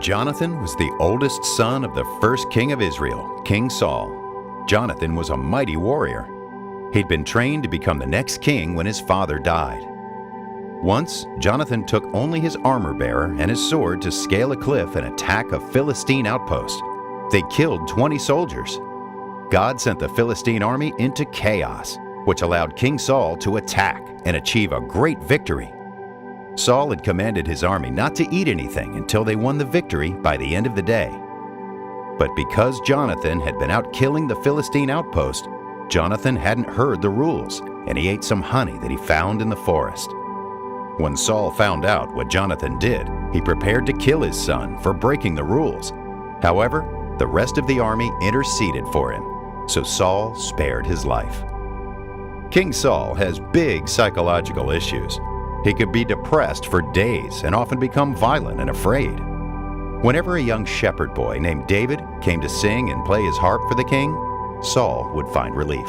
Jonathan was the oldest son of the first king of Israel, King Saul. Jonathan was a mighty warrior. He'd been trained to become the next king when his father died. Once, Jonathan took only his armor-bearer and his sword to scale a cliff and attack a Philistine outpost. They killed 20 soldiers. God sent the Philistine army into chaos, which allowed King Saul to attack and achieve a great victory. Saul had commanded his army not to eat anything until they won the victory by the end of the day. But because Jonathan had been out killing the Philistine outpost, Jonathan hadn't heard the rules, and he ate some honey that he found in the forest. When Saul found out what Jonathan did, he prepared to kill his son for breaking the rules. However, the rest of the army interceded for him, so Saul spared his life. King Saul has big psychological issues. He could be depressed for days and often become violent and afraid. Whenever a young shepherd boy named David came to sing and play his harp for the king, Saul would find relief.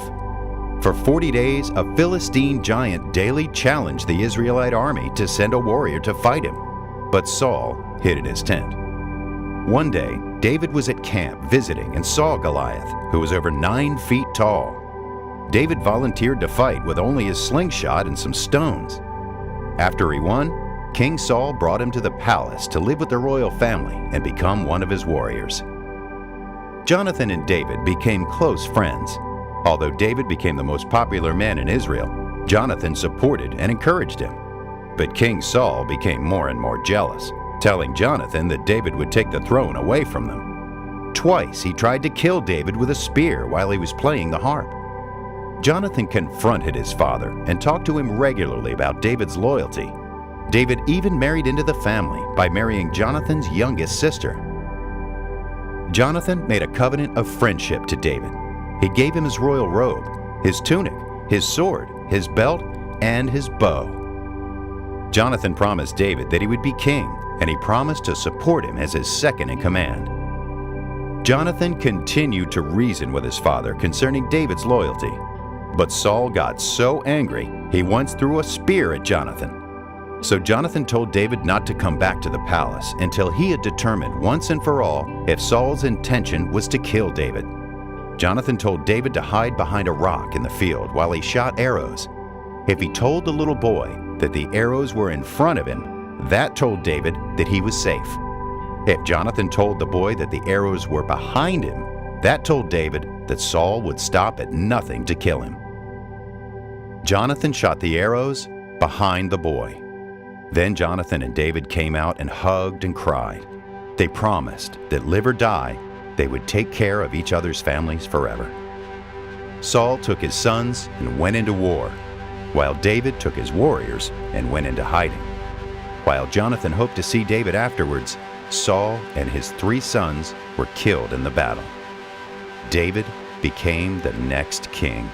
For 40 days, a Philistine giant daily challenged the Israelite army to send a warrior to fight him, but Saul hid in his tent. One day, David was at camp visiting and saw Goliath, who was over 9 feet tall. David volunteered to fight with only his slingshot and some stones. After he won, King Saul brought him to the palace to live with the royal family and become one of his warriors. Jonathan and David became close friends. Although David became the most popular man in Israel, Jonathan supported and encouraged him. But King Saul became more and more jealous, telling Jonathan that David would take the throne away from them. Twice he tried to kill David with a spear while he was playing the harp. Jonathan confronted his father and talked to him regularly about David's loyalty. David even married into the family by marrying Jonathan's youngest sister. Jonathan made a covenant of friendship to David. He gave him his royal robe, his tunic, his sword, his belt, and his bow. Jonathan promised David that he would be king, and he promised to support him as his second in command. Jonathan continued to reason with his father concerning David's loyalty. But Saul got so angry, he once threw a spear at Jonathan. So Jonathan told David not to come back to the palace until he had determined once and for all if Saul's intention was to kill David. Jonathan told David to hide behind a rock in the field while he shot arrows. If he told the little boy that the arrows were in front of him, that told David that he was safe. If Jonathan told the boy that the arrows were behind him, that told David that Saul would stop at nothing to kill him. Jonathan shot the arrows behind the boy. Then Jonathan and David came out and hugged and cried. They promised that live or die, they would take care of each other's families forever. Saul took his sons and went into war, while David took his warriors and went into hiding. While Jonathan hoped to see David afterwards, Saul and his 3 sons were killed in the battle. David became the next king.